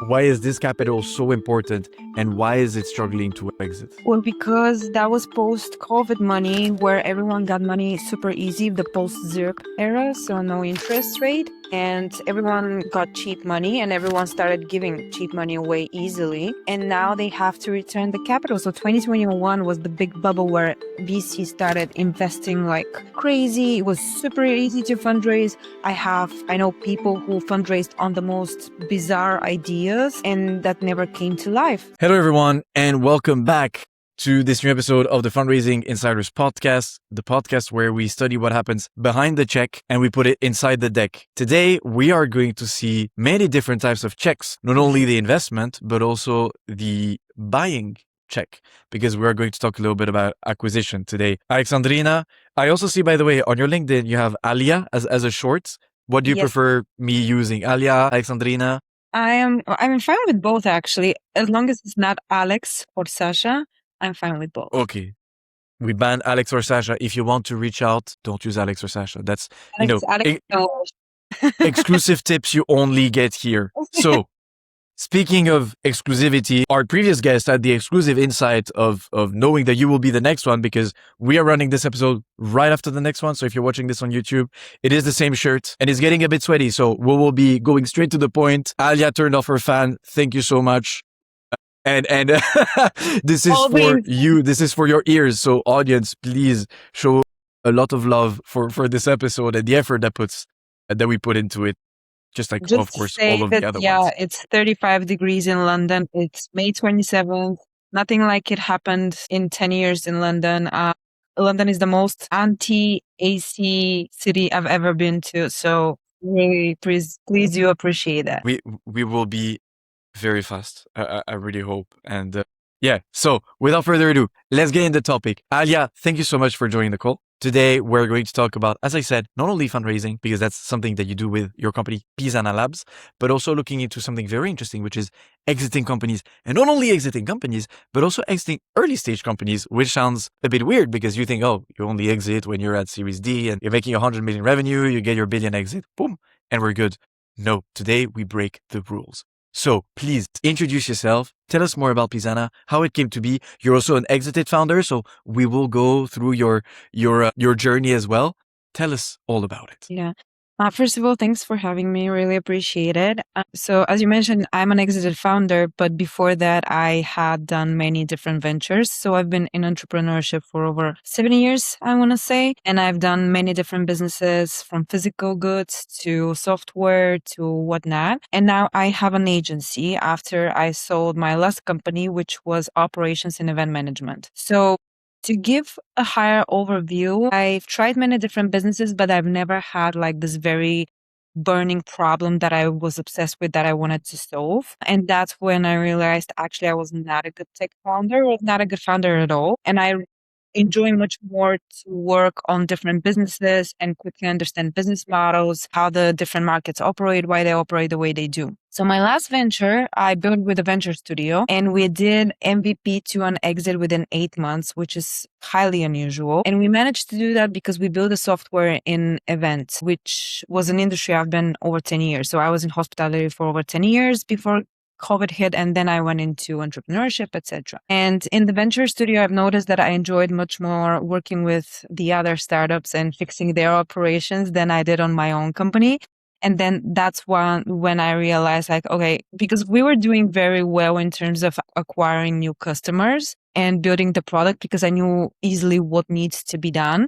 Why is this capital so important and why is it struggling to exit? Well, because that was post-COVID money where everyone got money super easy, the post-ZIRP era, so no interest rate. And everyone got cheap money and everyone started giving cheap money away easily. And now they have to return the capital. So 2021 was the big bubble where VC started investing like crazy. It was super easy to fundraise. I know people who fundraised on the most bizarre ideas and that never came to life. Hello, everyone, and welcome back to this new episode of the Fundraising Insiders podcast, the podcast where we study what happens behind the check and we put it inside the deck. Today, we are going to see many different types of checks, not only the investment, but also the buying check, because we are going to talk a little bit about acquisition today. Aleksandrina, I also see, by the way, on your LinkedIn, you have Alia as a short. What do you prefer me using? Alia, Aleksandrina? I'm fine with both, actually. As long as it's not Alex or Sasha, I'm fine with both. Okay. We ban Alex or Sasha. If you want to reach out, don't use Alex or Sasha. That's, Alex, exclusive tips you only get here. So, speaking of exclusivity, our previous guest had the exclusive insight of knowing that you will be the next one because we are running this episode right after the next one. So if you're watching this on YouTube, it is the same shirt and it's getting a bit sweaty. So we will be going straight to the point. Alia turned off her fan. Thank you so much. And this is for you. This is for your ears. So audience, please show a lot of love for this episode and the effort that we put into it. Just of course, all of the other ones. Yeah, it's 35 degrees in London. It's May 27th. Nothing like it happened in 10 years in London. London is the most anti-AC city I've ever been to. So really, please do appreciate that. We will be very fast. I really hope. And so without further ado, let's get into the topic. Alia, thank you so much for joining the call. Today, we're going to talk about, as I said, not only fundraising, because that's something that you do with your company, Pisana Labs, but also looking into something very interesting, which is exiting companies. And not only exiting companies, but also exiting early stage companies, which sounds a bit weird because you think, oh, you only exit when you're at Series D and you're making 100 million revenue, you get your billion exit, boom, and we're good. No, today we break the rules. So please introduce yourself. Tell us more about Pisana, how it came to be. You're also an exited founder, so we will go through your journey as well. Tell us all about it. Yeah. First of all, thanks for having me. Really appreciate it. So as you mentioned, I'm an exited founder, but before that, I had done many different ventures. So I've been in entrepreneurship for over 7 years, I want to say. And I've done many different businesses from physical goods to software to whatnot. And now I have an agency after I sold my last company, which was operations and event management. So to give a higher overview, I've tried many different businesses, but I've never had like this very burning problem that I was obsessed with that I wanted to solve. And that's when I realized actually I was not a good tech founder or not a good founder at all. And I enjoy much more to work on different businesses and quickly understand business models, how the different markets operate, why they operate the way they do. So my last venture, I built with a venture studio and we did MVP to an exit within 8 months, which is highly unusual. And we managed to do that because we built a software in events, which was an industry I've been over 10 years. So I was in hospitality for over 10 years before COVID hit, and then I went into entrepreneurship, etc. And in the venture studio, I've noticed that I enjoyed much more working with the other startups and fixing their operations than I did on my own company. And then that's when I realized like, okay, because we were doing very well in terms of acquiring new customers and building the product because I knew easily what needs to be done.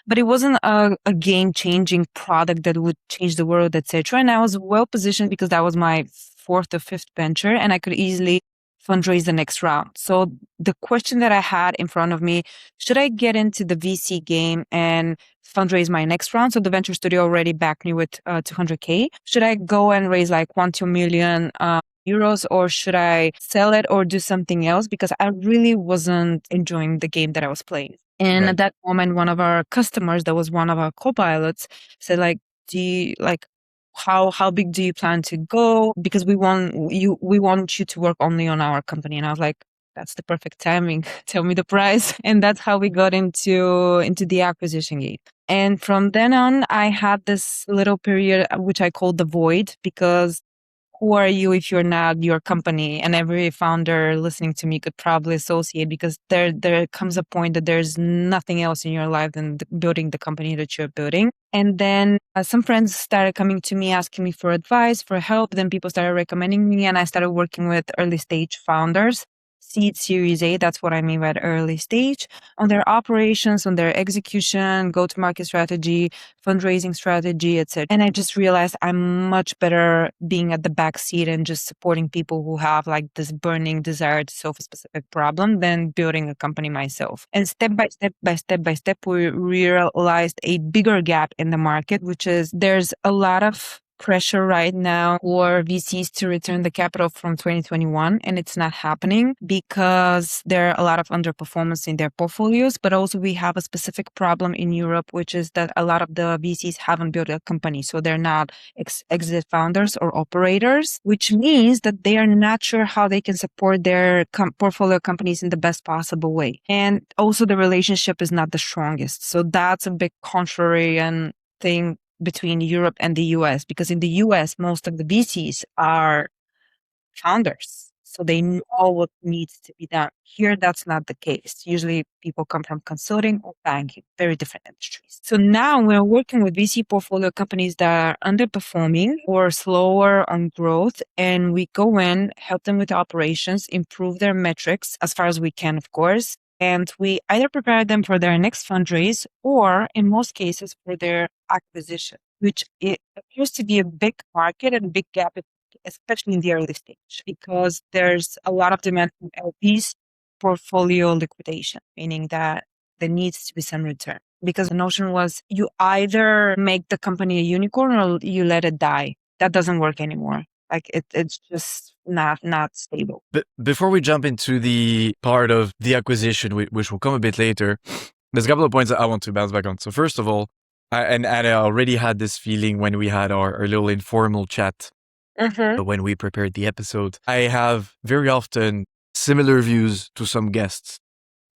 But it wasn't a game-changing product that would change the world, etc. And I was well positioned because that was my fourth or fifth venture and I could easily fundraise the next round. So the question that I had in front of me, should I get into the VC game and fundraise my next round? So the venture studio already backed me with 200K. Should I go and raise like 1-2 million euros or should I sell it or do something else? Because I really wasn't enjoying the game that I was playing. And at that moment, one of our customers, that was one of our co-pilots, said like, how big do you plan to go? Because we want you to work only on our company. And I was like, that's the perfect timing. Tell me the price. And that's how we got into the acquisition game. And from then on, I had this little period, which I called the void, because who are you if you're not your company? And every founder listening to me could probably associate, because there comes a point that there's nothing else in your life than building the company that you're building. And then some friends started coming to me, asking me for advice, for help. Then people started recommending me, and I started working with early stage founders, seed, Series A. That's what I mean by early stage, on their operations, on their execution, go-to-market strategy, fundraising strategy, etc. And I just realized I'm much better being at the back seat and just supporting people who have like this burning desire to solve a specific problem than building a company myself. And step by step, we realized a bigger gap in the market, which is there's a lot of pressure right now for VCs to return the capital from 2021, and it's not happening because there are a lot of underperformance in their portfolios. But also we have a specific problem in Europe, which is that a lot of the VCs haven't built a company, so they're not exit founders or operators, which means that they are not sure how they can support their portfolio companies in the best possible way. And also the relationship is not the strongest. So that's a big contrarian thing between Europe and the US, because in the US, most of the VCs are founders. So they know what needs to be done. Here, that's not the case. Usually people come from consulting or banking, very different industries. So now we're working with VC portfolio companies that are underperforming or slower on growth. And we go in, help them with operations, improve their metrics as far as we can, of course. And we either prepare them for their next fundraise or, in most cases, for their acquisition, which it appears to be a big market and a big gap, especially in the early stage, because there's a lot of demand from LPs, portfolio liquidation, meaning that there needs to be some return. Because the notion was you either make the company a unicorn or you let it die. That doesn't work anymore. Like it's just not stable. But before we jump into the part of the acquisition, which will come a bit later, there's a couple of points that I want to bounce back on. So first of all, I already had this feeling when we had our little informal chat when we prepared the episode. I have very often similar views to some guests.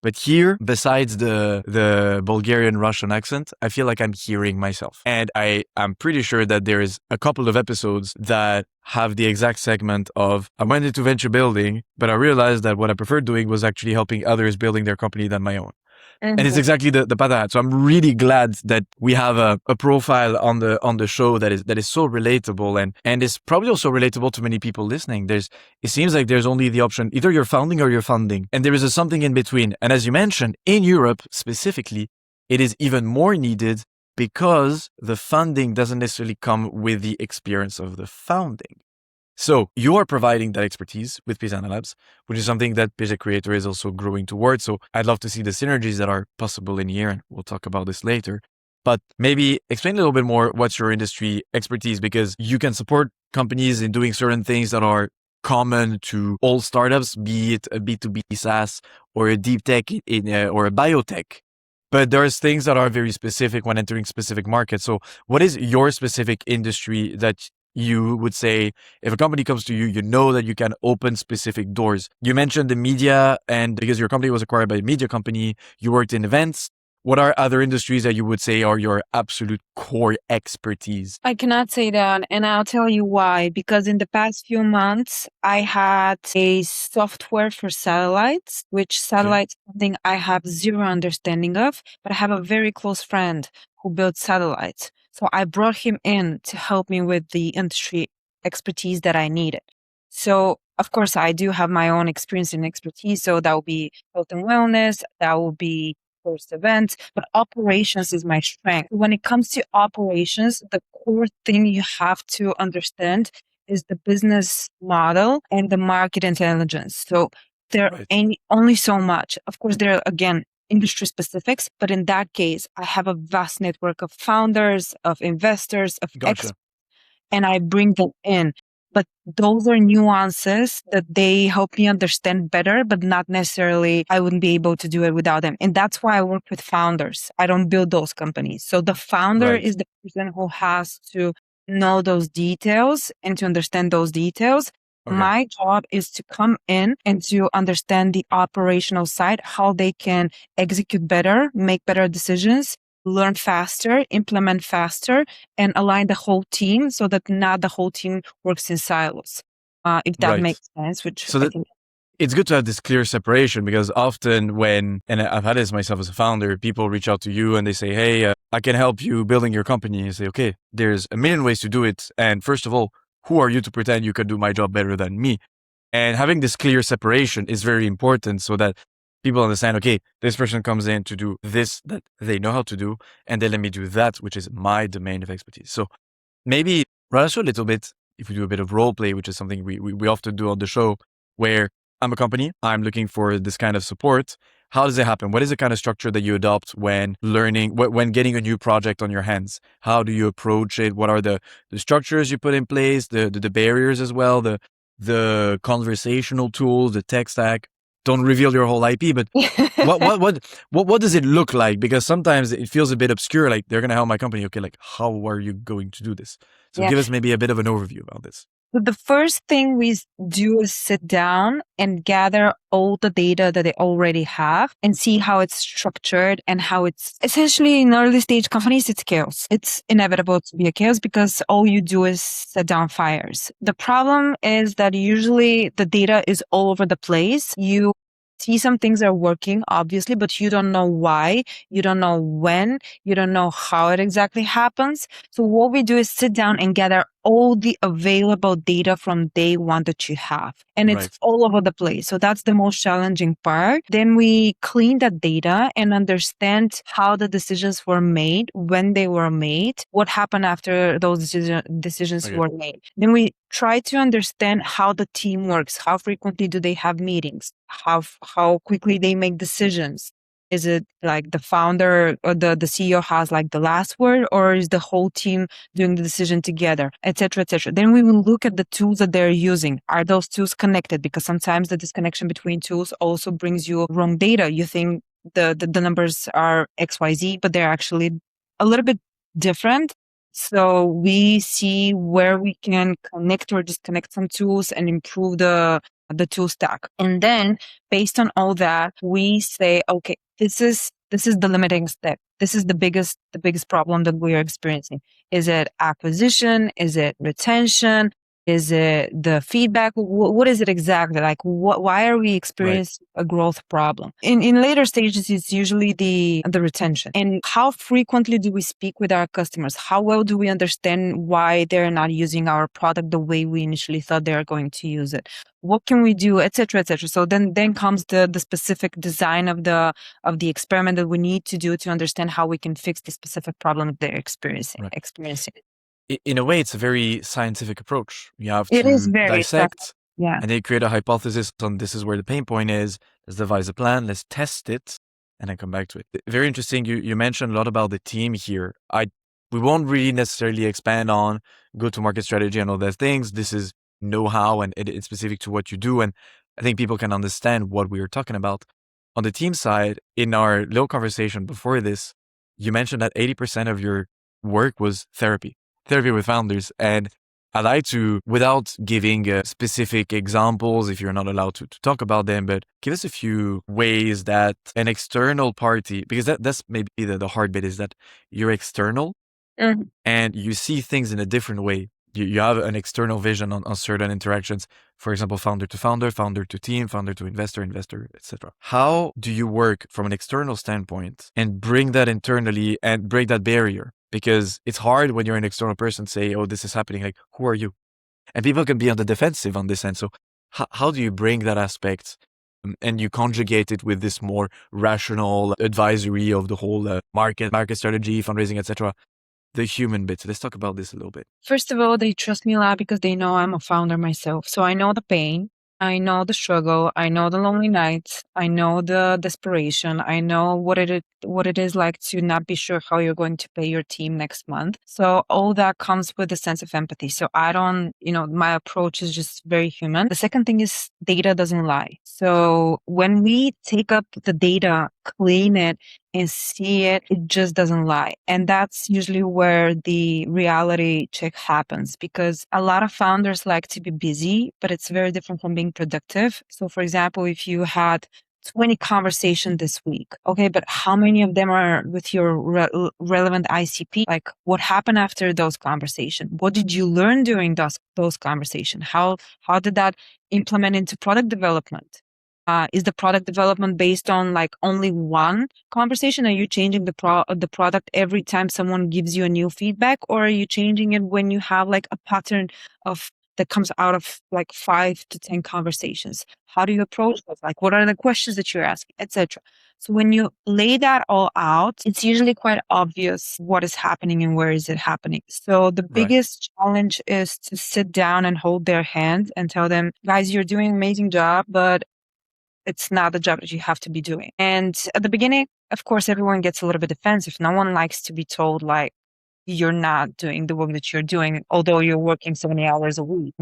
But here, besides the Bulgarian Russian accent, I feel like I'm hearing myself. And I'm pretty sure that there is a couple of episodes that have the exact segment of I went into venture building, but I realized that what I preferred doing was actually helping others building their company than my own. And it's exactly the path I had. So I'm really glad that we have a profile on the show that is so relatable and is probably also relatable to many people listening. It seems like there's only the option, either you're founding or you're funding. And there is something in between. And as you mentioned, in Europe specifically, it is even more needed because the funding doesn't necessarily come with the experience of the founding. So you are providing that expertise with Pisana Labs, which is something that PG Creator is also growing towards. So I'd love to see the synergies that are possible in here, and we'll talk about this later. But maybe explain a little bit more what's your industry expertise, because you can support companies in doing certain things that are common to all startups, be it a B2B SaaS or a deep tech or a biotech. But there's things that are very specific when entering specific markets. So what is your specific industry that you would say, if a company comes to you, you know that you can open specific doors? You mentioned the media, and because your company was acquired by a media company, you worked in events. What are other industries that you would say are your absolute core expertise? I cannot say that, and I'll tell you why. Because in the past few months, I had a software for satellites, which satellites is something I have zero understanding of, but I have a very close friend who builds satellites. So I brought him in to help me with the industry expertise that I needed. So, of course, I do have my own experience and expertise. So that will be health and wellness, that will be first events, but operations is my strength. When it comes to operations, the core thing you have to understand is the business model and the market intelligence. So there are only so much. Of course, there are, again, industry specifics, but in that case, I have a vast network of founders, of investors, of experts, and I bring them in. But those are nuances that they help me understand better, but not necessarily I wouldn't be able to do it without them. And that's why I work with founders. I don't build those companies. So the founder is the person who has to know those details and to understand those details. My job is to come in and to understand the operational side, how they can execute better, make better decisions, learn faster, implement faster, and align the whole team so that not the whole team works in silos. If that Right. makes sense, which So I that think. it's good to have this clear separation, because often when, and I've had this myself as a founder, people reach out to you and they say, hey, I can help you building your company. You say, okay, there's a million ways to do it. And first of all, who are you to pretend you can do my job better than me? And having this clear separation is very important so that people understand, okay, this person comes in to do this that they know how to do, and then let me do that, which is my domain of expertise. So maybe run us through a little bit, if we do a bit of role play, which is something we often do on the show, where I'm a company, I'm looking for this kind of support. How does it happen? What is the kind of structure that you adopt when learning, when getting a new project on your hands? How do you approach it? What are the structures you put in place, the barriers as well, the conversational tools, the tech stack? Don't reveal your whole IP, but what does it look like? Because sometimes it feels a bit obscure, like they're gonna help my company. Okay, like how are you going to do this? So Yeah. give us maybe a bit of an overview about this. So the first thing we do is sit down and gather all the data that they already have and see how it's structured and how it's essentially in early stage companies, it's chaos. It's inevitable to be a chaos because all you do is set down fires. The problem is that usually the data is all over the place. You see some things are working, obviously, but you don't know why, you don't know when, you don't know how it exactly happens. So what we do is sit down and gather all the available data from day one that you have. And it's all over the place. So that's the most challenging part. Then we clean that data and understand how the decisions were made, when they were made, what happened after those decisions were made. Then we try to understand how the team works. How frequently do they have meetings? How quickly they make decisions? Is it like the founder or the CEO has like the last word, or is the whole team doing the decision together, et cetera, et cetera? Then we will look at the tools that they're using. Are those tools connected? Because sometimes the disconnection between tools also brings you wrong data. You think the numbers are XYZ, but they're actually a little bit different. So we see where we can connect or disconnect some tools and improve the tool stack. And then based on all that, we say, okay, this is the limiting step. This is the biggest problem that we are experiencing. Is it acquisition? Is it retention? Is it the feedback? What is it exactly? Like, why are we experiencing a growth problem? In later stages, it's usually the retention. And how frequently do we speak with our customers? How well do we understand why they're not using our product the way we initially thought they are going to use it? What can we do, et cetera, et cetera. So then comes the specific design of the experiment that we need to do to understand how we can fix the specific problem they're experiencing. In a way, it's a very scientific approach. You have It is to very dissect, yeah. and then create a hypothesis on this is where the pain point is. Let's devise a plan. Let's test it, and then come back to it. Very interesting. You mentioned a lot about the team here. We won't really necessarily expand on go-to-market strategy and all those things. This is know-how, and it's specific to what you do. And I think people can understand what we are talking about. On the team side, in our little conversation before this, you mentioned that 80% of your work was therapy with founders. And I like to, without giving specific examples, if you're not allowed to talk about them, but give us a few ways that an external party, because that's maybe the hard bit, is that you're external and you see things in a different way. You have an external vision on certain interactions. For example, founder to founder, founder to team, founder to investor, etc. How do you work from an external standpoint and bring that internally and break that barrier? Because it's hard when you're an external person to say, oh, this is happening. Like, who are you? And people can be on the defensive on this end. So how do you bring that aspect and you conjugate it with this more rational advisory of the whole market strategy, fundraising, etc.? The human bit. So let's talk about this a little bit. First of all, they trust me a lot because they know I'm a founder myself. So I know the pain. I know the struggle. I know the lonely nights. I know the desperation. I know what it is like to not be sure how you're going to pay your team next month. So all that comes with a sense of empathy. So I don't, my approach is just very human. The second thing is data doesn't lie. So when we take up the data, clean it, and see it just doesn't lie. And that's usually where the reality check happens, because a lot of founders like to be busy, but it's very different from being productive. So for example, if you had 20 conversations this week. Okay, but how many of them are with your relevant ICP? Like, what happened after those conversations? What did you learn during those conversations? How did that implement into product development? Is the product development based on like only one conversation? Are you changing the product every time someone gives you a new feedback, or are you changing it when you have like a pattern of that comes out of like 5 to 10 conversations? How do you approach those? Like, what are the questions that you're asking, etc. So when you lay that all out, it's usually quite obvious what is happening and where is it happening. So the biggest challenge is to sit down and hold their hand and tell them, guys, you're doing an amazing job, but it's not the job that you have to be doing. And at the beginning, of course, everyone gets a little bit defensive. No one likes to be told like, you're not doing the work that you're doing, although you're working 70 hours a week.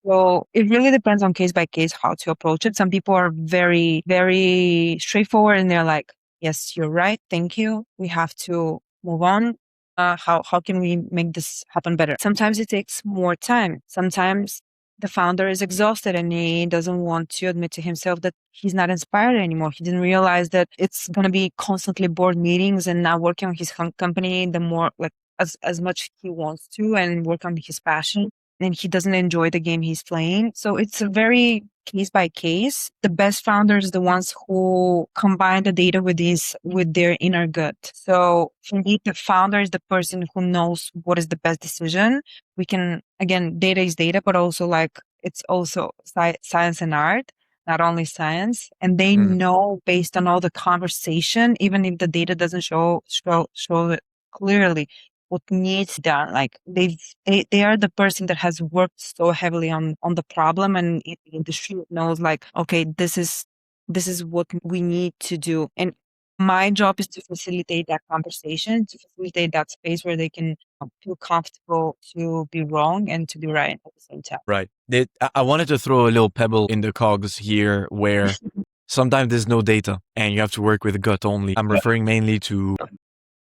So it really depends on case by case how to approach it. Some people are very, very straightforward and they're like, yes, you're right. Thank you. We have to move on. How can we make this happen better? Sometimes it takes more time. Sometimes the founder is exhausted and he doesn't want to admit to himself that he's not inspired anymore. He didn't realize that it's going to be constantly board meetings and not working on his company the more like as much he wants to and work on his passion, and he doesn't enjoy the game he's playing. So it's a very case by case. The best founders, the ones who combine the data with their inner gut. So for me, the founder is the person who knows what is the best decision. We can, again, data is data, but also like it's also science and art, not only science. And they know based on all the conversation, even if the data doesn't show it clearly, what needs done. Like they are the person that has worked so heavily on the problem, and in the industry knows like, okay, this is what we need to do. And my job is to facilitate that conversation, to facilitate that space where they can feel comfortable to be wrong and to be right at the same time. Right. I wanted to throw a little pebble in the cogs here where sometimes there's no data and you have to work with gut only. I'm referring mainly to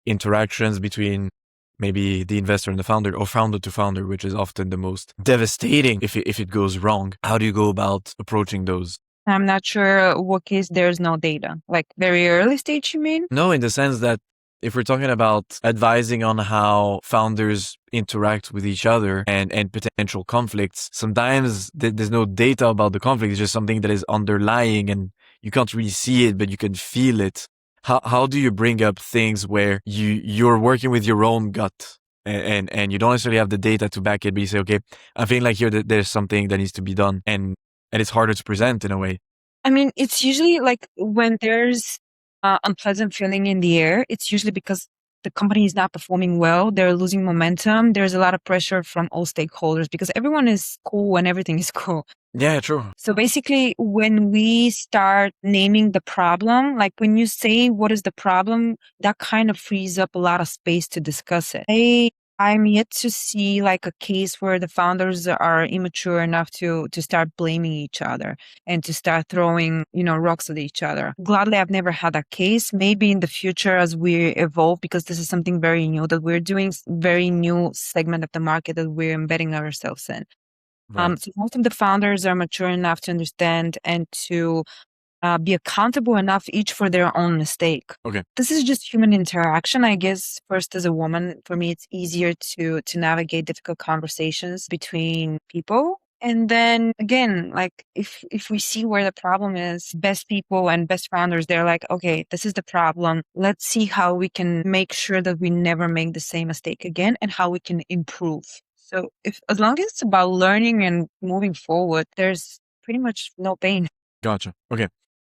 interactions between maybe the investor and the founder, or founder to founder, which is often the most devastating if it goes wrong. How do you go about approaching those? I'm not sure what case there's no data. Like very early stage, you mean? No, in the sense that if we're talking about advising on how founders interact with each other and potential conflicts, sometimes there's no data about the conflict. It's just something that is underlying and you can't really see it, but you can feel it. How do you bring up things where you're working with your own gut and you don't necessarily have the data to back it, but you say, okay, I think like here that there's something that needs to be done, and it's harder to present in a way. I mean, it's usually like when there's unpleasant feeling in the air, it's usually because the company is not performing well. They're losing momentum. There's a lot of pressure from all stakeholders because everyone is cool when everything is cool. Yeah, true. So basically, when we start naming the problem, like when you say what is the problem, that kind of frees up a lot of space to discuss it. I'm yet to see like a case where the founders are immature enough to start blaming each other and to start throwing, rocks at each other. Gladly, I've never had that case. Maybe in the future as we evolve, because this is something very new that we're doing, very new segment of the market that we're embedding ourselves in. Right. So most of the founders are mature enough to understand and to be accountable enough each for their own mistake. Okay. This is just human interaction. I guess first as a woman, for me, it's easier to navigate difficult conversations between people. And then again, like if we see where the problem is, best people and best founders, they're like, okay, this is the problem. Let's see how we can make sure that we never make the same mistake again and how we can improve. So as long as it's about learning and moving forward, there's pretty much no pain. Gotcha. Okay.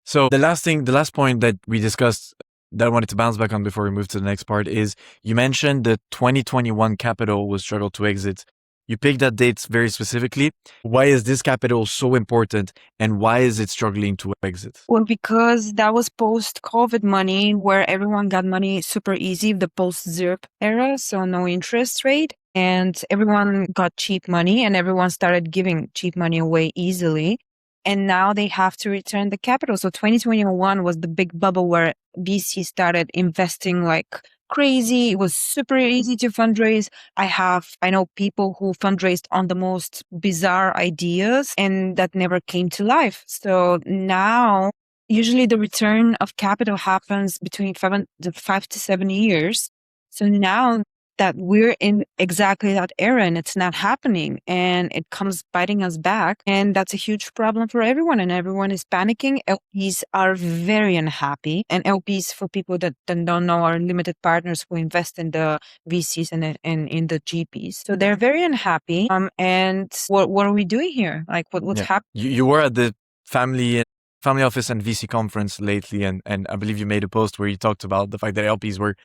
So the last point that we discussed that I wanted to bounce back on before we move to the next part is you mentioned the 2021 capital was struggled to exit. You picked that date very specifically. Why is this capital so important and why is it struggling to exit? Well, because that was post-COVID money where everyone got money super easy, the post-ZIRP era, so no interest rate. And everyone got cheap money and everyone started giving cheap money away easily. And now they have to return the capital. So 2021 was the big bubble where VC started investing like crazy. It was super easy to fundraise. I know people who fundraised on the most bizarre ideas and that never came to life. So now Usually the return of capital happens between 5 to 7 years. So now that we're in exactly that era and it's not happening and it comes biting us back, and that's a huge problem for everyone, and everyone is panicking. LPs are very unhappy, and LPs, for people that don't know, are limited partners who invest in the VCs and in the GPs. So they're very unhappy. And what are we doing here? Like what's happening? You were at the family office and VC conference lately, and I believe you made a post where you talked about the fact that LPs were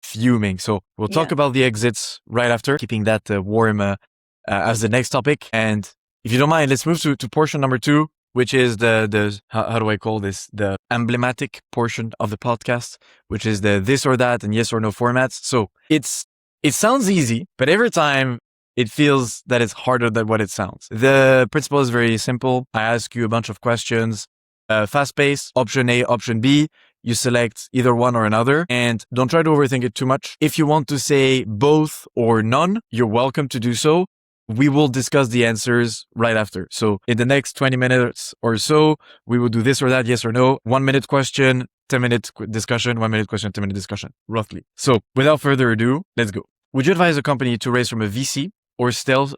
fuming. So we'll talk about the exits right after, keeping that warm as the next topic. And if you don't mind, let's move to portion number 2, which is the how do I call this? The emblematic portion of the podcast, which is the this or that and yes or no formats. So it sounds easy, but every time it feels that it's harder than what it sounds. The principle is very simple. I ask you a bunch of questions, fast pace, option A, option B. You select either one or another, and don't try to overthink it too much. If you want to say both or none, you're welcome to do so. We will discuss the answers right after. So in the next 20 minutes or so, we will do this or that, yes or no. 1 minute question, 10-minute discussion, 1 minute question, 10-minute discussion, roughly. So without further ado, let's go. Would you advise a company to raise from a VC or sell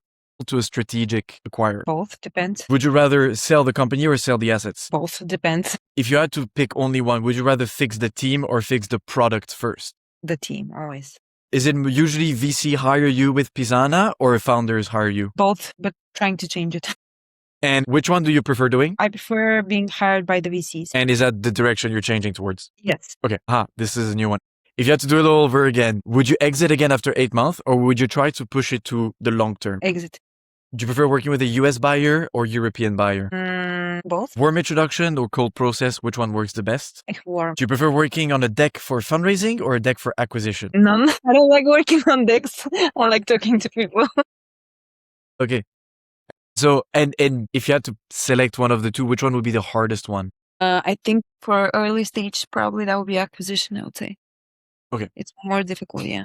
to a strategic acquirer? Both, depends. Would you rather sell the company or sell the assets? Both, depends. If you had to pick only one, would you rather fix the team or fix the product first? The team, always. Is it usually VC hire you with Pisana or founders hire you? Both, but trying to change it. And which one do you prefer doing? I prefer being hired by the VCs. And is that the direction you're changing towards? Yes. Okay. This is a new one. If you had to do it all over again, would you exit again after 8 months or would you try to push it to the long term? Exit. Do you prefer working with a US buyer or European buyer? Both. Warm introduction or cold process, which one works the best? Warm. Do you prefer working on a deck for fundraising or a deck for acquisition? None. I don't like working on decks. I like talking to people. Okay. So, and if you had to select one of the two, which one would be the hardest one? I think for early stage, probably that would be acquisition, I would say. Okay. It's more difficult, yeah.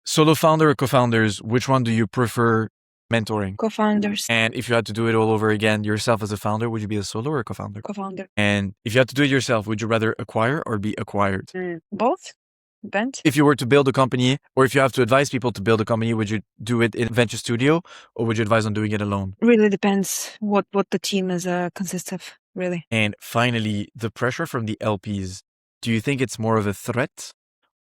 Solo founder or co-founders, which one do you prefer mentoring? Co-founders. And if you had to do it all over again yourself as a founder, would you be a solo or a co-founder? Co-founder. And if you had to do it yourself, would you rather acquire or be acquired? Both. Depends. If you were to build a company, or if you have to advise people to build a company, would you do it in venture studio or would you advise on doing it alone? Really depends what the team is consists of, really. And finally, the pressure from the LPs. Do you think it's more of a threat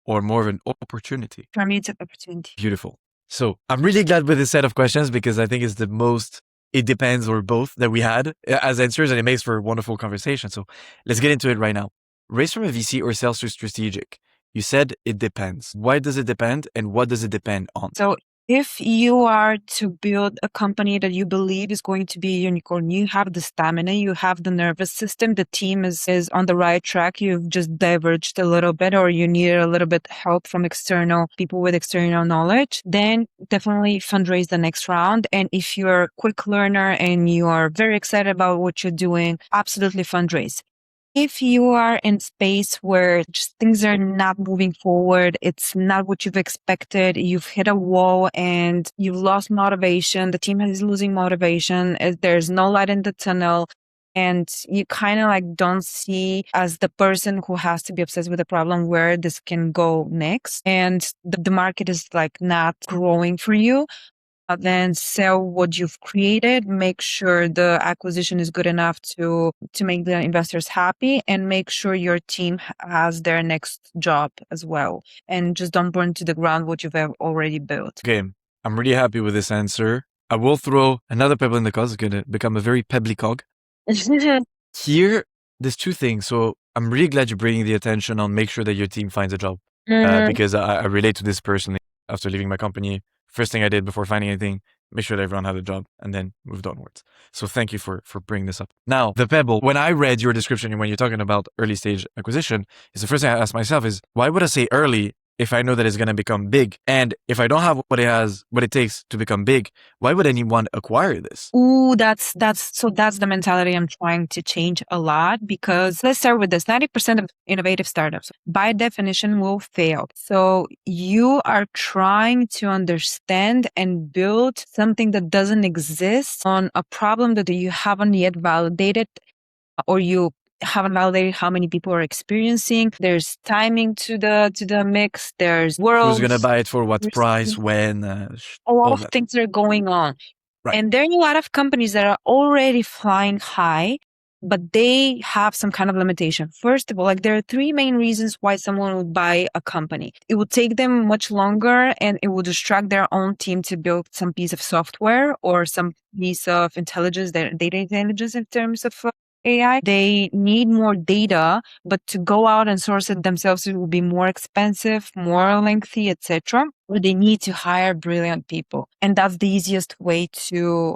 or more of an opportunity? For me, it's an opportunity. Beautiful. So I'm really glad with this set of questions because I think it's the most it depends or both that we had as answers, and it makes for a wonderful conversation. So let's get into it right now. Raise from a VC or sell to strategic? You said it depends. Why does it depend and what does it depend on? So if you are to build a company that you believe is going to be a unicorn, you have the stamina, you have the nervous system, the team is on the right track, you've just diverged a little bit or you need a little bit help from external people with external knowledge, then definitely fundraise the next round. And if you're a quick learner and you are very excited about what you're doing, absolutely fundraise. If you are in space where just things are not moving forward, it's not what you've expected, you've hit a wall and you've lost motivation, the team is losing motivation, there's no light in the tunnel, and you kind of like don't see as the person who has to be obsessed with the problem where this can go next, and the market is like not growing for you, then sell what you've created, make sure the acquisition is good enough to make the investors happy, and make sure your team has their next job as well. And just don't burn to the ground what you've already built. Okay, I'm really happy with this answer. I will throw another pebble in the cog. It's going to become a very pebbly cog. Here, there's two things. So I'm really glad you're bringing the attention on make sure that your team finds a job. Because I relate to this personally. After leaving my company, first thing I did before finding anything, make sure that everyone had a job and then moved onwards. So thank you for bringing this up. Now, the pebble, when I read your description and when you're talking about early stage acquisition, is the first thing I asked myself is, why would I say early if I know that it's going to become big? And if I don't have what it takes to become big, why would anyone acquire this? Ooh, that's the mentality I'm trying to change a lot, because let's start with this. 90% of innovative startups by definition will fail. So you are trying to understand and build something that doesn't exist on a problem that you haven't yet validated, or you haven't validated how many people are experiencing. There's timing to the mix. There's worlds. Who's gonna buy it for what There's price, when, a lot all of that. things are going on. Right. And there are a lot of companies that are already flying high, but they have some kind of limitation. First of all, like there are three main reasons why someone would buy a company. It would take them much longer and it would distract their own team to build some piece of software or some piece of intelligence, their data intelligence in terms of AI. They need more data, but to go out and source it themselves, it will be more expensive, more lengthy, etc. Or they need to hire brilliant people. And that's the easiest way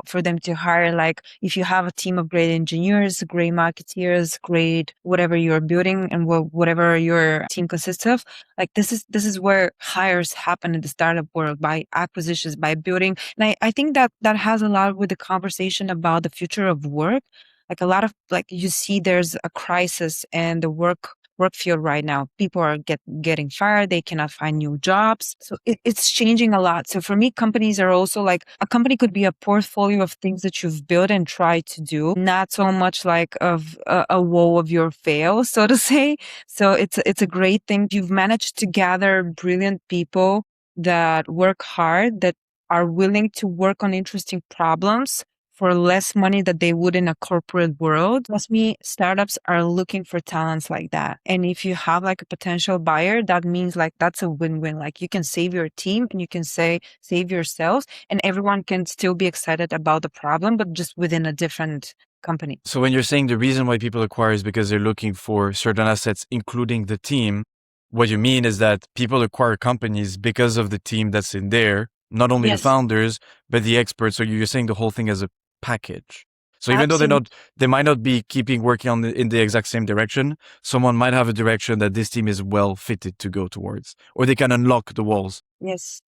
for them to hire. Like if you have a team of great engineers, great marketeers, great whatever you're building and whatever your team consists of, like this is where hires happen in the startup world, by acquisitions, by building. And I think that has a lot with the conversation about the future of work. Like a lot of, like you see there's a crisis in the work field right now. People are getting fired. They cannot find new jobs. So it's changing a lot. So for me, companies are also like, a company could be a portfolio of things that you've built and tried to do, not so much like of a woe of your fail, so to say. So it's a great thing. You've managed to gather brilliant people that work hard, that are willing to work on interesting problems for less money that they would in a corporate world. Trust me, startups are looking for talents like that. And if you have like a potential buyer, that means like that's a win-win. Like you can save your team and you can save yourselves, and everyone can still be excited about the problem, but just within a different company. So when you're saying the reason why people acquire is because they're looking for certain assets, including the team, what you mean is that people acquire companies because of the team that's in there, not only Yes. the founders, but the experts. So you're saying the whole thing as a package. So even Absolutely. though they might not be keeping working in the exact same direction, someone might have a direction that this team is well fitted to go towards, or they can unlock the walls. Yes.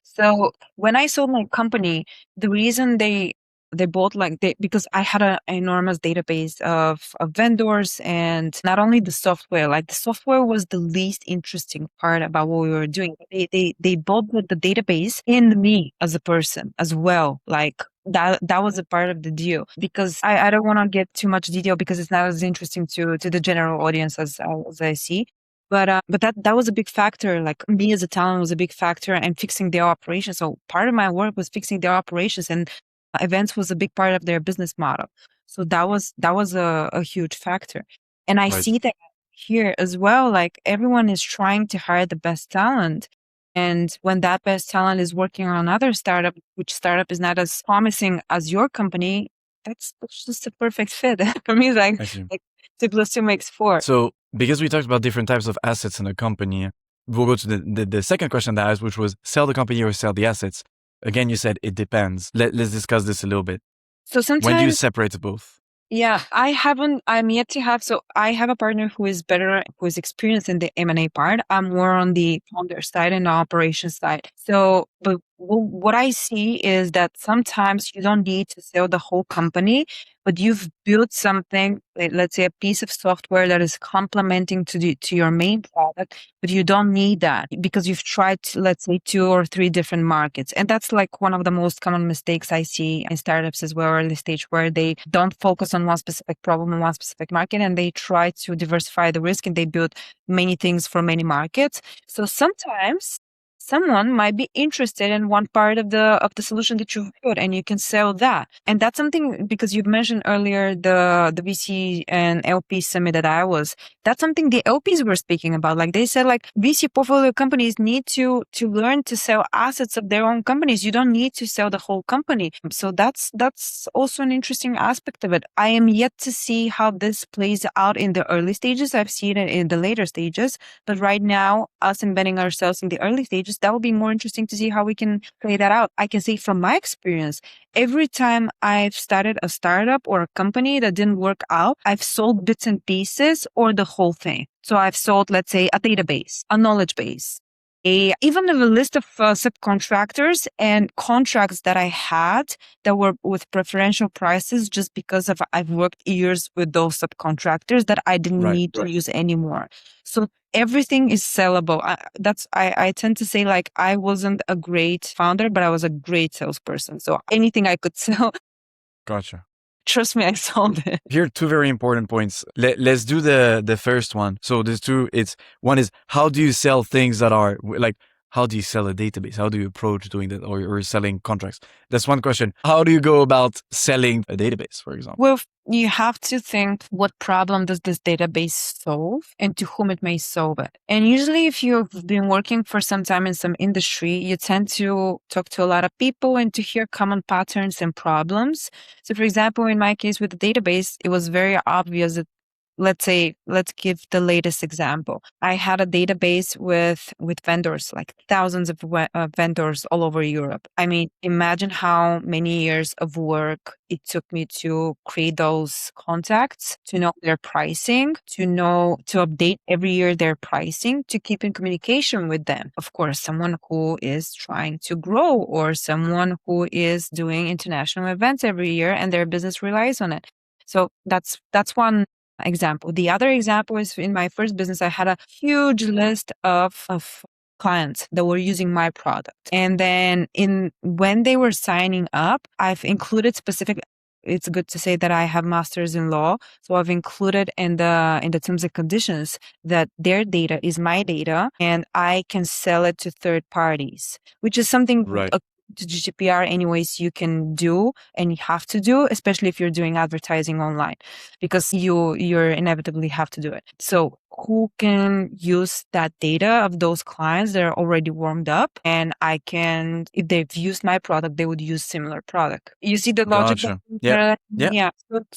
So when I sold my company, the reason they bought because I had an enormous database of vendors, and not only the software, like the software was the least interesting part about what we were doing. They bought the database and me as a person as well. Like that was a part of the deal, because I don't want to get too much detail because it's not as interesting to the general audience as I see. But that was a big factor. Like me as a talent was a big factor, and fixing their operations. So part of my work was fixing their operations, and events was a big part of their business model. So that was a huge factor. And I Right. see that here as well. Like everyone is trying to hire the best talent. And when that best talent is working on another startup, which startup is not as promising as your company, that's just a perfect fit. For me, it's I see. like 2 + 2 makes 4. So because we talked about different types of assets in a company, we'll go to the second question that I asked, which was sell the company or sell the assets. Again, you said it depends. Let's discuss this a little bit. So sometimes, When do you separate both? yeah, I'm yet to have, so I have a partner who is experienced in the M&A part. I'm more on the founder side and the operations side. So, but what I see is that sometimes you don't need to sell the whole company, but you've built something, let's say a piece of software that is complementing to your main product, but you don't need that because you've tried, let's say 2 or 3 different markets. And that's like one of the most common mistakes I see in startups as well, early stage, where they don't focus on one specific problem in one specific market, and they try to diversify the risk, and they build many things for many markets. So sometimes someone might be interested in one part of the solution that you've built, and you can sell that. And that's something, because you've mentioned earlier the VC and LP summit that I was. That's something the LPs were speaking about. Like they said, like VC portfolio companies need to learn to sell assets of their own companies. You don't need to sell the whole company. So that's also an interesting aspect of it. I am yet to see how this plays out in the early stages. I've seen it in the later stages, but right now, us embedding ourselves in the early stages, that would be more interesting to see how we can play that out. I can say from my experience, every time I've started a startup or a company that didn't work out, I've sold bits and pieces or the whole thing. So I've sold, let's say, a database, a knowledge base, even a list of subcontractors and contracts that I had that were with preferential prices, just because I've worked years with those subcontractors that I didn't need to use anymore. So everything is sellable. I tend to say, like, I wasn't a great founder, but I was a great salesperson. So anything I could sell. Gotcha. Trust me, I solved it. Here are two very important points. Let's do the first one. So there's two. It's one is how do you sell things that are like, how do you sell a database? How do you approach doing that, or selling contracts? That's one question. How do you go about selling a database, for example? Well, you have to think, what problem does this database solve and to whom it may solve it. And usually if you've been working for some time in some industry, you tend to talk to a lot of people and to hear common patterns and problems. So for example, in my case with the database, it was very obvious that, let's give the latest example. I had a database with vendors, like thousands of vendors all over Europe. I mean, imagine how many years of work it took me to create those contacts, to know their pricing, to update every year their pricing, to keep in communication with them. Of course, someone who is trying to grow or someone who is doing international events every year and their business relies on it. So that's one example. The other example is in my first business, I had a huge list of clients that were using my product. And then when they were signing up, I've included it's good to say that I have masters in law. So I've included in the terms and conditions that their data is my data and I can sell it to third parties, which is something Right. To GDPR anyways you can do and you have to do, especially if you're doing advertising online, because you're inevitably have to do it. So who can use that data of those clients that are already warmed up, and I can, if they've used my product, they would use similar product. You see the logic? Gotcha. Yeah. Yeah.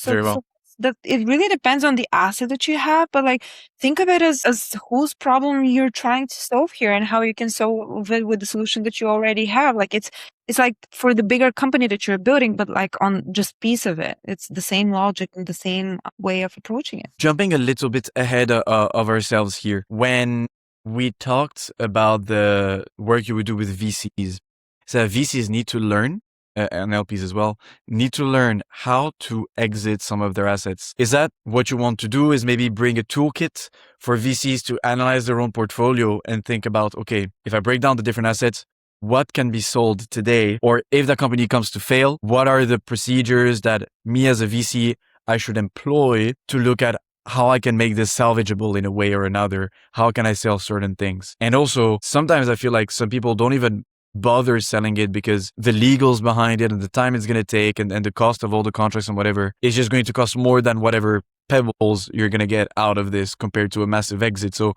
Very well. That it really depends on the asset that you have, but like think of it as whose problem you're trying to solve here and how you can solve it with the solution that you already have. Like it's like for the bigger company that you're building, but like on just piece of it. It's the same logic and the same way of approaching it. Jumping a little bit ahead of ourselves here, when we talked about the work you would do with VCs, so VCs need to learn, and LPs as well, need to learn how to exit some of their assets. Is that what you want to do? Is maybe bring a toolkit for VCs to analyze their own portfolio and think about, okay, if I break down the different assets, what can be sold today? Or if the company comes to fail, what are the procedures that me as a VC, I should employ to look at how I can make this salvageable in a way or another? How can I sell certain things? And also, sometimes I feel like some people don't even bother selling it because the legals behind it and the time it's going to take and the cost of all the contracts and whatever is just going to cost more than whatever pebbles you're going to get out of this compared to a massive exit. So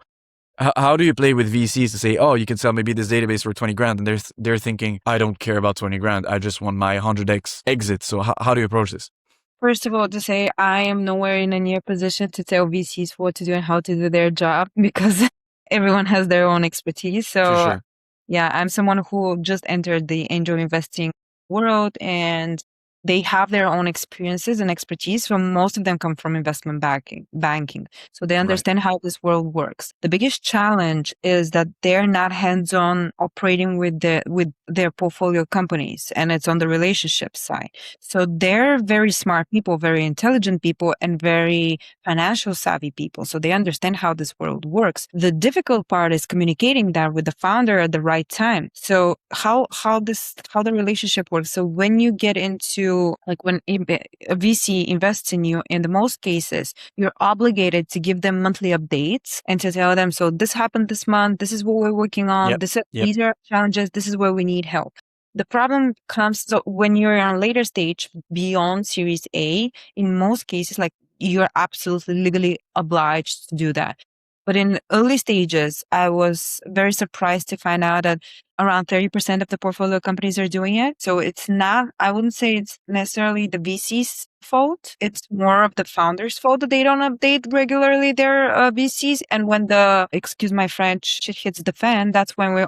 how do you play with VCs to say, oh, you can sell maybe this database for 20 grand, and they're thinking, I don't care about 20 grand. I just want my 100x exit. So how do you approach this? First of all, to say I am nowhere in a near position to tell VCs what to do and how to do their job, because everyone has their own expertise. So For sure. yeah, I'm someone who just entered the angel investing world, and they have their own experiences and expertise. So most of them come from investment banking. So they understand how this world works. The biggest challenge is that they're not hands-on operating with their portfolio companies, and it's on the relationship side. So they're very smart people, very intelligent people, and very financial savvy people. So they understand how this world works. The difficult part is communicating that with the founder at the right time. So how the relationship works. So when you get into, like when a VC invests in you, in the most cases, you're obligated to give them monthly updates and to tell them, so this happened this month, this is what we're working on, these are challenges, this is where we need help. The problem comes, so when you're on a later stage beyond Series A, in most cases, like you're absolutely legally obliged to do that. But in early stages, I was very surprised to find out that around 30% of the portfolio companies are doing it. So it's not, I wouldn't say it's necessarily the VC's fault. It's more of the founders' fault that they don't update regularly their VCs. And when excuse my French, shit hits the fan, that's when we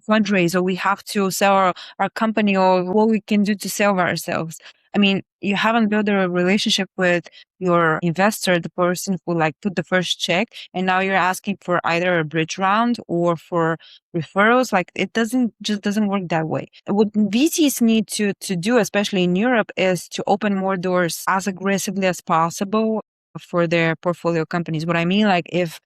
fundraise, or we have to sell our company, or what we can do to sell ourselves. I mean, you haven't built a relationship with your investor, the person who like put the first check, and now you're asking for either a bridge round or for referrals. Like it doesn't work that way. What VCs need to do, especially in Europe, is to open more doors as aggressively as possible for their portfolio companies. What I mean, like if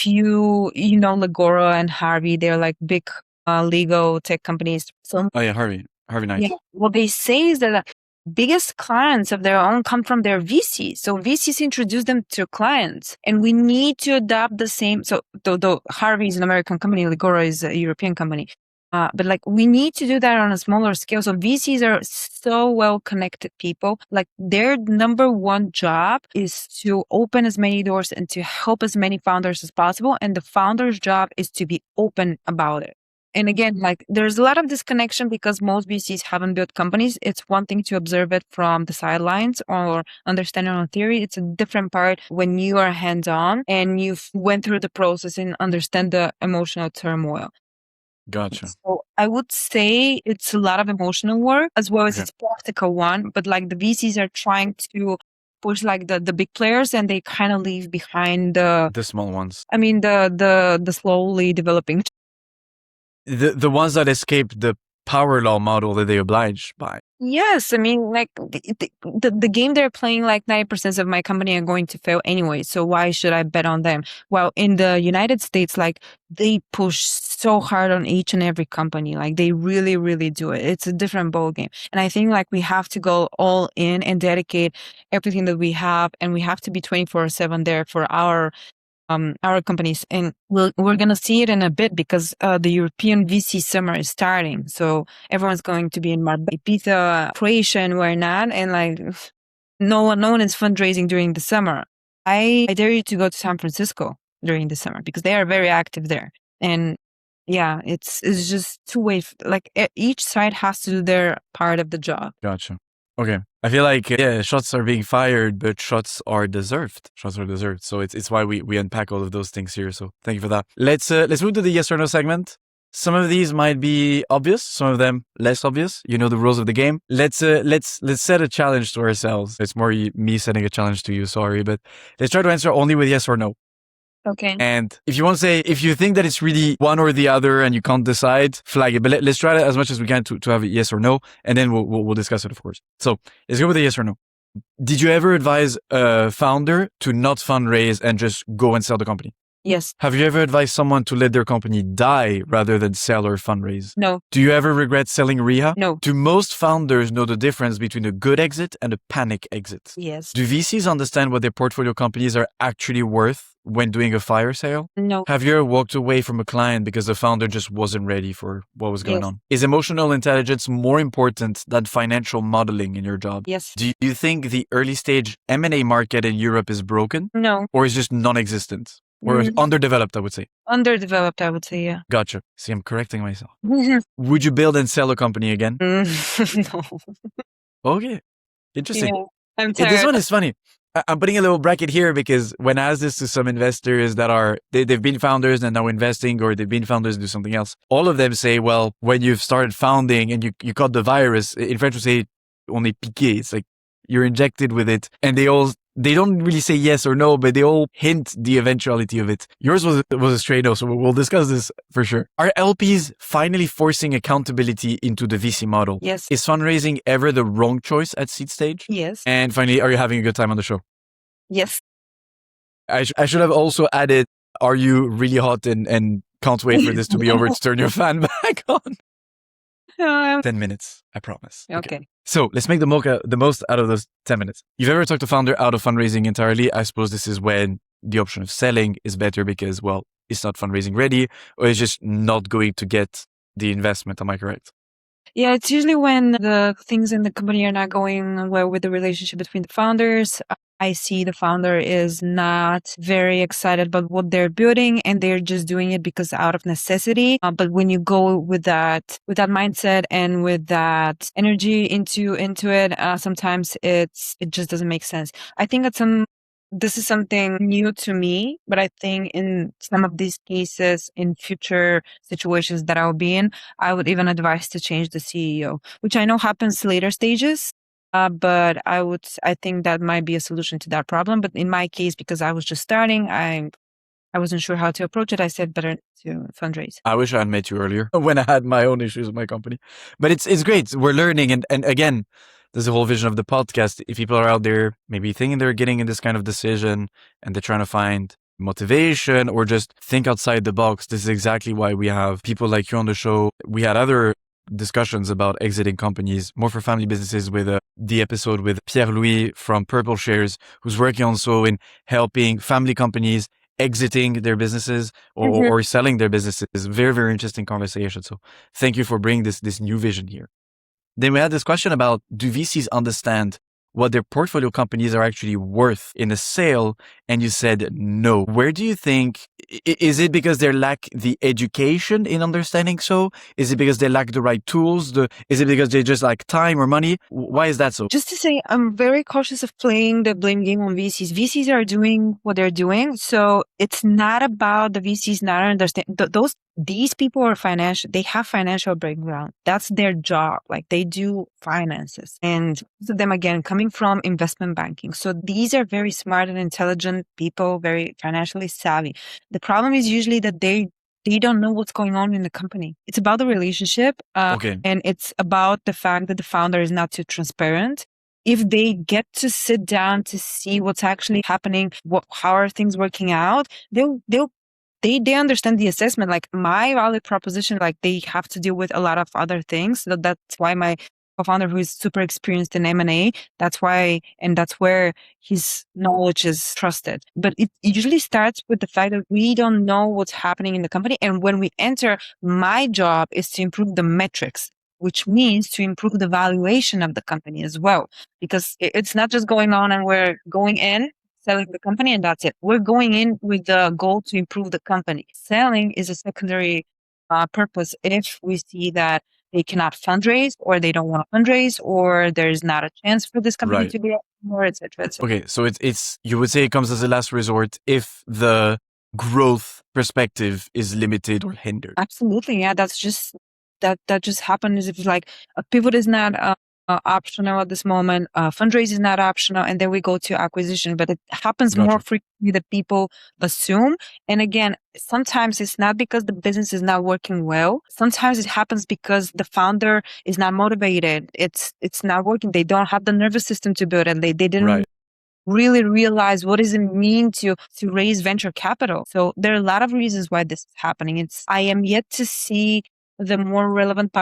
you know Legora and Harvey, they're like big legal tech companies. So oh yeah, Harvey Knight. Yeah, what they say is that biggest clients of their own come from their VCs. So VCs introduce them to clients, and we need to adopt the same. So though Harvey is an American company, Ligora is a European company. But like we need to do that on a smaller scale. So VCs are so well connected people. Like their number one job is to open as many doors and to help as many founders as possible. And the founder's job is to be open about it. And again, like there's a lot of disconnection because most VCs haven't built companies. It's one thing to observe it from the sidelines or understand it on theory. It's a different part when you are hands-on and you've went through the process and understand the emotional turmoil. Gotcha. So I would say it's a lot of emotional work as well as it's practical one, but like the VCs are trying to push like the big players and they kind of leave behind the small ones. I mean the slowly developing. The ones that escape the power law model that they obliged by. Yes, I mean, like the game they're playing, like 90% of my company are going to fail anyway. So why should I bet on them? Well, in the United States, like they push so hard on each and every company. Like they really, really do it. It's a different ball game. And I think like we have to go all in and dedicate everything that we have, and we have to be 24/7 there for our companies. And we're going to see it in a bit because the European VC summer is starting. So everyone's going to be in Ibiza, Croatia, and where not. And like no one is fundraising during the summer. I dare you to go to San Francisco during the summer because they are very active there. And yeah, it's just two ways. Like each side has to do their part of the job. Gotcha. Okay. I feel like, shots are being fired, but shots are deserved. Shots are deserved. So it's why we unpack all of those things here. So thank you for that. Let's move to the yes or no segment. Some of these might be obvious, some of them less obvious. You know the rules of the game. Let's set a challenge to ourselves. It's more me setting a challenge to you, sorry, but let's try to answer only with yes or no. Okay. And if you want to say, if you think that it's really one or the other and you can't decide, flag it. But let's try as much as we can to have a yes or no, and then we'll discuss it, of course. So let's go with a yes or no. Did you ever advise a founder to not fundraise and just go and sell the company? Yes. Have you ever advised someone to let their company die rather than sell or fundraise? No. Do you ever regret selling Riha? No. Do most founders know the difference between a good exit and a panic exit? Yes. Do VCs understand what their portfolio companies are actually worth when doing a fire sale? No. Have you ever walked away from a client because the founder just wasn't ready for what was going on? Is emotional intelligence more important than financial modeling in your job? Yes. Do you think the early stage M&A market in Europe is broken? No. Or is just non-existent? Or underdeveloped, I would say. Underdeveloped, I would say, yeah. Gotcha. See, I'm correcting myself. Would you build and sell a company again? No. Okay. Interesting. Yeah, I'm tired. This one is funny. I'm putting a little bracket here because when I ask this to some investors that are, they've been founders and now investing, or they've been founders and do something else, all of them say, well, when you've started founding and you caught the virus, in French we say, on est piqué. It's like you're injected with it, and they don't really say yes or no, but they all hint the eventuality of it. Yours was a straight no, so we'll discuss this for sure. Are LPs finally forcing accountability into the VC model? Yes. Is fundraising ever the wrong choice at seed stage? Yes. And finally, are you having a good time on the show? Yes. I should have also added, are you really hot and can't wait for this to be over to turn your fan back on? 10 minutes, I promise. Okay. So let's make the most out of those 10 minutes. You've ever talked a founder out of fundraising entirely? I suppose this is when the option of selling is better because, well, it's not fundraising ready, or it's just not going to get the investment. Am I correct? Yeah, it's usually when the things in the company are not going well with the relationship between the founders. I see the founder is not very excited about what they're building and they're just doing it because out of necessity. But when you go with that mindset and with that energy into it, sometimes it just doesn't make sense. I think this is something new to me, but I think in some of these cases, in future situations that I'll be in, I would even advise to change the CEO, which I know happens later stages. But I think that might be a solution to that problem. But in my case, because I was just starting, I wasn't sure how to approach it. I said better to fundraise. I wish I had met you earlier when I had my own issues with my company. But it's great. We're learning. And again, there's the whole vision of the podcast. If people are out there maybe thinking they're getting in this kind of decision and they're trying to find motivation or just think outside the box, this is exactly why we have people like you on the show. We had other discussions about exiting companies, more for family businesses, with the episode with Pierre-Louis from Purple Shares, who's working also in helping family companies exiting their businesses or selling their businesses. Very, very interesting conversation. So thank you for bringing this new vision here. Then we had this question about, do VCs understand what their portfolio companies are actually worth in a sale? And you said no. Where do you think, is it because they lack the education in understanding so? Is it because they lack the right tools? Is it because they just lack time or money? Why is that so? Just to say, I'm very cautious of playing the blame game on VCs. VCs are doing what they're doing. So it's not about the VCs not understanding. These people are financial. They have financial background. That's their job. Like they do finances. And most of them, again, coming from investment banking. So these are very smart and intelligent people, very financially savvy. The problem is usually that they don't know what's going on in the company. It's about the relationship. Okay. And it's about the fact that the founder is not too transparent. If they get to sit down to see what's actually happening, how are things working out, they understand the assessment. Like my value proposition, like they have to deal with a lot of other things. So that's why my co-founder, who is super experienced in M&A, that's where his knowledge is trusted. But it usually starts with the fact that we don't know what's happening in the company. And when we enter, my job is to improve the metrics, which means to improve the valuation of the company as well. Because it's not just going on and we're going in, selling the company, and that's it. We're going in with the goal to improve the company. Selling is a secondary purpose if we see that they cannot fundraise, or they don't want to fundraise, or there's not a chance for this company to grow more, etc. Okay, so it's you would say it comes as a last resort if the growth perspective is limited or hindered. Absolutely, yeah. That's just that just happens if like a pivot is not optional at this moment, fundraise is not optional, and then we go to acquisition. But it happens more frequently than people assume. And again, sometimes it's not because the business is not working well. Sometimes it happens because the founder is not motivated. It's not working. They don't have the nervous system to build it. They didn't really realize what does it mean to raise venture capital. So there are a lot of reasons why this is happening. I am yet to see the more relevant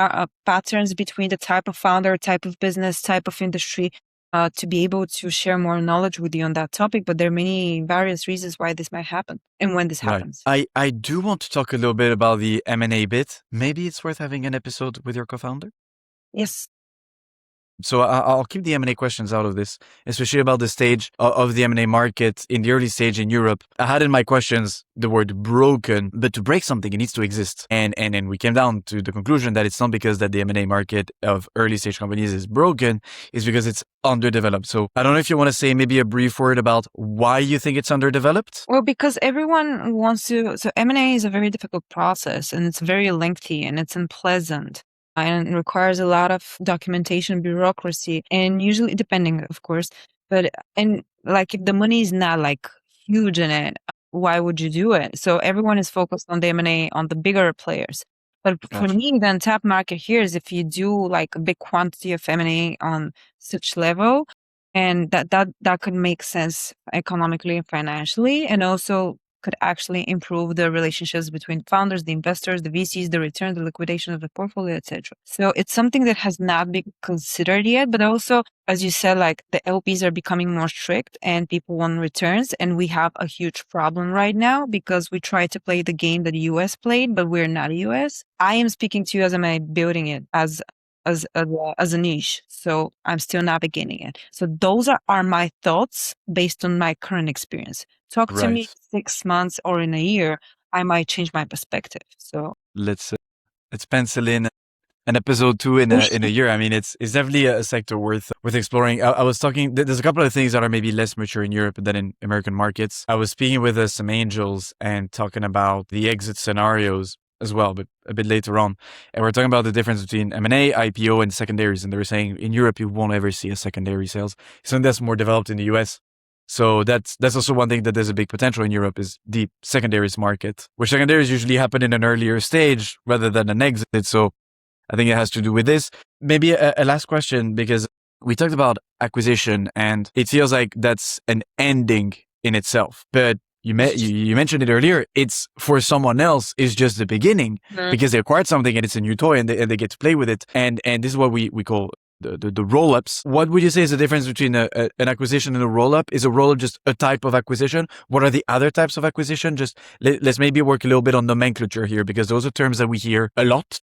patterns between the type of founder, type of business, type of industry, to be able to share more knowledge with you on that topic. But there are various reasons why this might happen and when this happens. I do want to talk a little bit about the M&A bit. Maybe it's worth having an episode with your co-founder? Yes. So I'll keep the M&A questions out of this, especially about the stage of the M&A market in the early stage in Europe. I had in my questions the word broken, but to break something, it needs to exist. And we came down to the conclusion that it's not because that the M&A market of early stage companies is broken, it's because it's underdeveloped. So I don't know if you want to say maybe a brief word about why you think it's underdeveloped? Well, because everyone wants to, so M&A is a very difficult process, and it's very lengthy and it's unpleasant. And it requires a lot of documentation, bureaucracy, and usually depending, of course. And like if the money is not like huge in it, why would you do it? So everyone is focused on the M&A, on the bigger players. But for me, the untapped market here is if you do like a big quantity of M&A on such level, and that could make sense economically and financially, and also could actually improve the relationships between founders, the investors, the VCs, the return, the liquidation of the portfolio, etc. So it's something that has not been considered yet, but also, as you said, like the LPs are becoming more strict and people want returns. And we have a huge problem right now because we try to play the game that the US played, but we're not US. I am speaking to you as I'm building it as a niche. So I'm still navigating it. So those are my thoughts based on my current experience. Talk to me 6 months or in a year, I might change my perspective. So let's pencil in an episode 2 in a year. I mean, it's definitely a sector worth exploring. I was talking, there's a couple of things that are maybe less mature in Europe than in American markets. I was speaking with some angels and talking about the exit scenarios as well, but a bit later on. And we're talking about the difference between M&A, IPO, and secondaries. And they were saying in Europe, you won't ever see a secondary sales. Something that's more developed in the US. So that's also one thing that there's a big potential in Europe is the secondaries market, where secondaries usually happen in an earlier stage rather than an exit. So I think it has to do with this. Maybe a last question, because we talked about acquisition and it feels like that's an ending in itself. But you mentioned it earlier. It's for someone else is just the beginning because they acquired something and it's a new toy and they get to play with it. And this is what we call the roll-ups. What would you say is the difference between an acquisition and a roll-up? Is a roll-up just a type of acquisition? What are the other types of acquisition? Just let's maybe work a little bit on nomenclature here because those are terms that we hear a lot,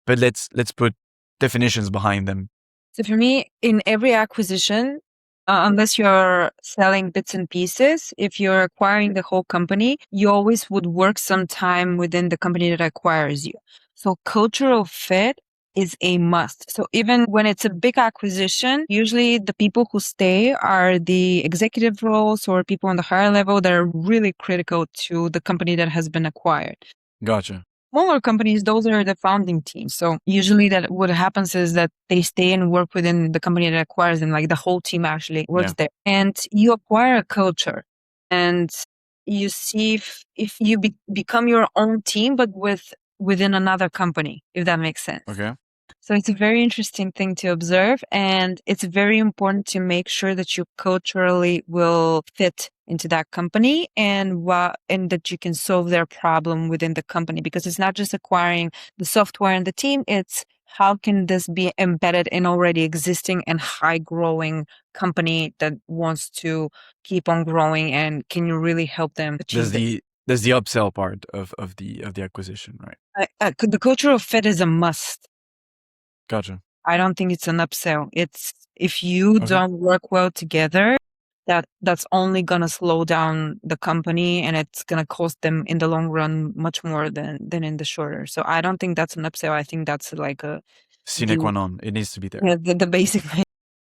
but let's put definitions behind them. So for me, in every acquisition, unless you're selling bits and pieces, if you're acquiring the whole company, you always would work some time within the company that acquires you. So cultural fit is a must. So even when it's a big acquisition, usually the people who stay are the executive roles or people on the higher level that are really critical to the company that has been acquired. Gotcha. Smaller companies, those are the founding teams. So usually that what happens is that they stay and work within the company that acquires them, like the whole team actually works there. And you acquire a culture and you see if you become your own team, but within another company, if that makes sense. Okay. So it's a very interesting thing to observe, and it's very important to make sure that you culturally will fit into that company and that you can solve their problem within the company, because it's not just acquiring the software and the team, it's how can this be embedded in already existing and high growing company that wants to keep on growing, and can you really help them achieve it? There's the upsell part of the acquisition, right? The cultural fit is a must. Gotcha. I don't think it's an upsell. It's if you don't work well together, that's only gonna slow down the company and it's gonna cost them in the long run much more than in the shorter. So I don't think that's an upsell. I think that's like a sine qua non. It needs to be there. Yeah, the basic.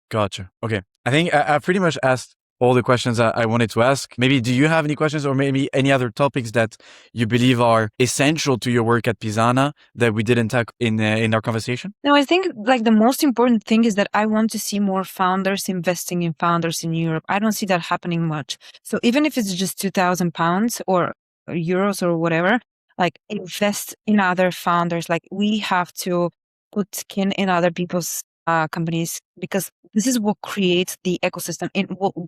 Gotcha. Okay. I think I've pretty much asked all the questions I wanted to ask. Maybe do you have any questions or maybe any other topics that you believe are essential to your work at Pisana that we didn't talk in our conversation? No, I think like the most important thing is that I want to see more founders investing in founders in Europe. I don't see that happening much. So even if it's just £2,000 or euros or whatever, like invest in other founders. Like we have to put skin in other people's companies, because this is what creates the ecosystem.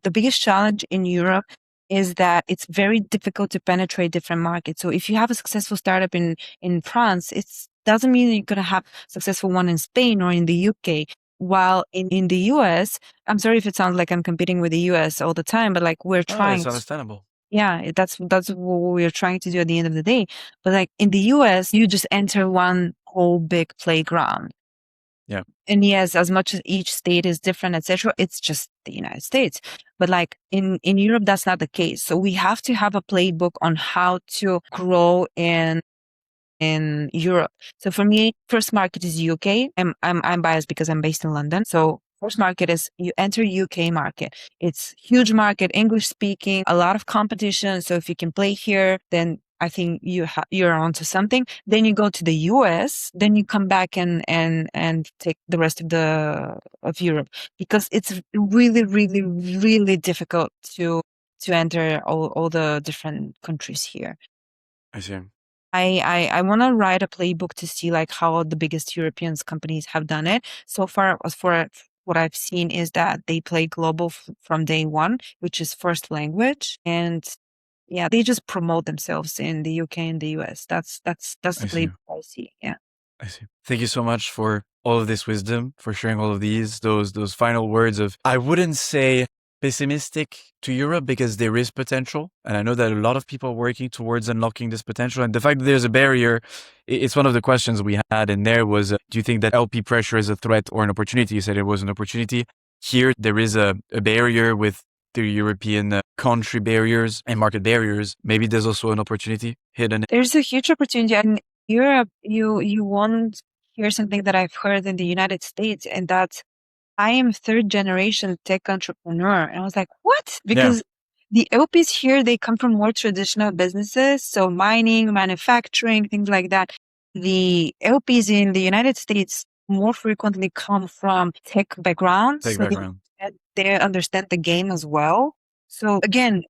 The biggest challenge in Europe is that it's very difficult to penetrate different markets. So if you have a successful startup in France, it doesn't mean you're going to have a successful one in Spain or in the UK. While in the US, I'm sorry if it sounds like I'm competing with the US all the time, but like we're trying. It's understandable. Yeah, that's what we're trying to do at the end of the day. But like in the US, you just enter one whole big playground. Yeah. And yes, as much as each state is different, etc., it's just the United States. But like in Europe, that's not the case. So we have to have a playbook on how to grow in Europe. So for me, first market is UK. I'm biased because I'm based in London. So first market is you enter UK market. It's huge market, English speaking, a lot of competition. So if you can play here, then I think you're onto something. Then you go to the US, then you come back and take the rest of Europe, because it's really, really, really difficult to enter all the different countries here. I see. I want to write a playbook to see like how the biggest European companies have done it. So far, as for what I've seen is that they play global from day one, which is first language, and yeah, they just promote themselves in the UK and the US. That's the playbook I see. Yeah. I see. Thank you so much for all of this wisdom, for sharing all of those final words of, I wouldn't say pessimistic to Europe, because there is potential. And I know that a lot of people are working towards unlocking this potential. And the fact that there's a barrier, it's one of the questions we had in there was, do you think that LP pressure is a threat or an opportunity? You said it was an opportunity. Here, there is a barrier with the European country barriers and market barriers. Maybe there's also an opportunity hidden. There's a huge opportunity. In Europe, you won't hear something that I've heard in the United States, and that's, I am third generation tech entrepreneur. And I was like, what? Because the LPs here, they come from more traditional businesses. So mining, manufacturing, things like that. The LPs in the United States more frequently come from tech backgrounds. They understand the game as well. So again,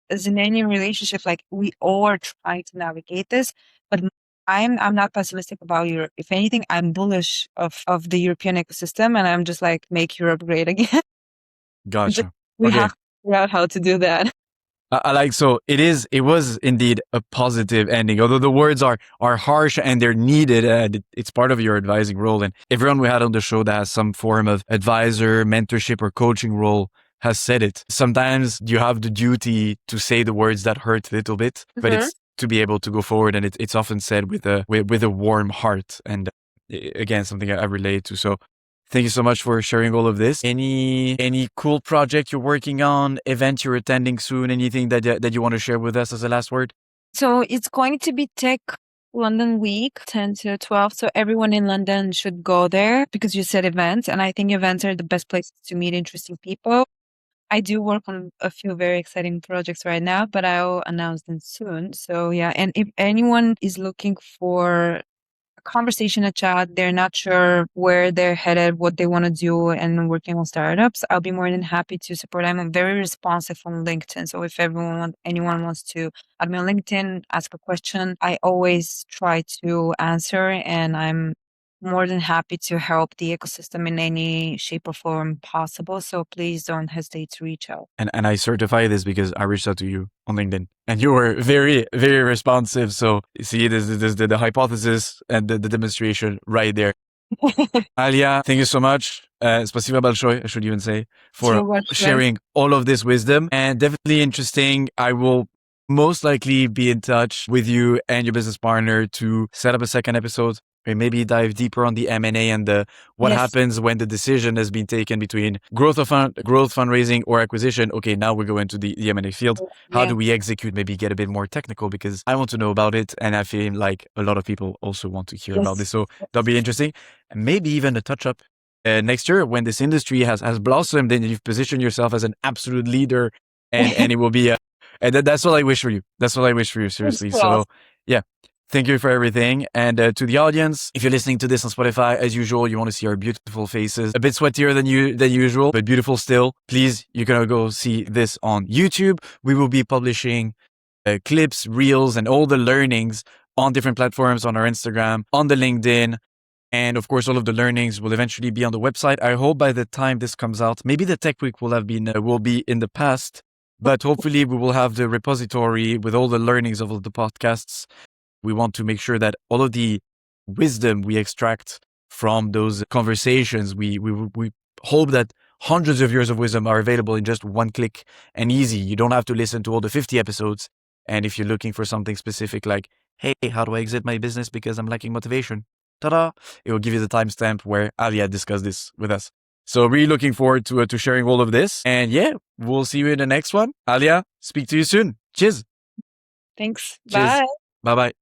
as in any relationship, like we all are trying to navigate this, but I'm not pessimistic about Europe. If anything, I'm bullish of the European ecosystem, and I'm just like, make Europe great again. Gotcha. We have to figure out how to do that. I like, so it was indeed a positive ending, although the words are harsh and they're needed. It's part of your advising role. And everyone we had on the show that has some form of advisor, mentorship, or coaching role has said it. Sometimes you have the duty to say the words that hurt a little bit, but it's to be able to go forward. And it's often said with a warm heart. And again, something I relate to. So thank you so much for sharing all of this. Any cool project you're working on, event you're attending soon, anything that you want to share with us as a last word? So it's going to be Tech London Week, 10 to 12. So everyone in London should go there because you said events. And I think events are the best places to meet interesting people. I do work on a few very exciting projects right now, but I'll announce them soon. So yeah, and if anyone is looking for conversation, a chat, they're not sure where they're headed, what they want to do, and working on startups, I'll be more than happy to support. I'm very responsive on LinkedIn. So if anyone wants to add me on LinkedIn, ask a question, I always try to answer, and I'm more than happy to help the ecosystem in any shape or form possible. So please don't hesitate to reach out. And I certify this because I reached out to you on LinkedIn and you were very, very responsive. So see, there's the hypothesis and the demonstration right there. Alia, thank you so much. Спасибо большое, I should even say, for sharing all of this wisdom, and definitely interesting. I will most likely be in touch with you and your business partner to set up a second episode, or maybe dive deeper on the M&A and what happens when the decision has been taken between growth fundraising or acquisition. Okay, now we go into the M&A field. How do we execute? Maybe get a bit more technical because I want to know about it, and I feel like a lot of people also want to hear about this. So that'll be interesting, and maybe even a touch up next year when this industry has blossomed and you've positioned yourself as an absolute leader, and it will be and that's what I wish for you. That's what I wish for you, seriously. So yeah, thank you for everything. And to the audience, if you're listening to this on Spotify, as usual, you want to see our beautiful faces, a bit sweatier than usual, but beautiful still. Please, you're going to go see this on YouTube. We will be publishing clips, reels, and all the learnings on different platforms, on our Instagram, on the LinkedIn. And of course, all of the learnings will eventually be on the website. I hope by the time this comes out, maybe the Tech Week will be in the past, but hopefully we will have the repository with all the learnings of all the podcasts. We want to make sure that all of the wisdom we extract from those conversations, we hope that hundreds of years of wisdom are available in just one click and easy. You don't have to listen to all the 50 episodes. And if you're looking for something specific like, hey, how do I exit my business because I'm lacking motivation? Ta-da! It will give you the timestamp where Alia discussed this with us. So really looking forward to sharing all of this. And yeah, we'll see you in the next one. Alia, speak to you soon. Cheers. Thanks. Cheers. Bye. Bye-bye.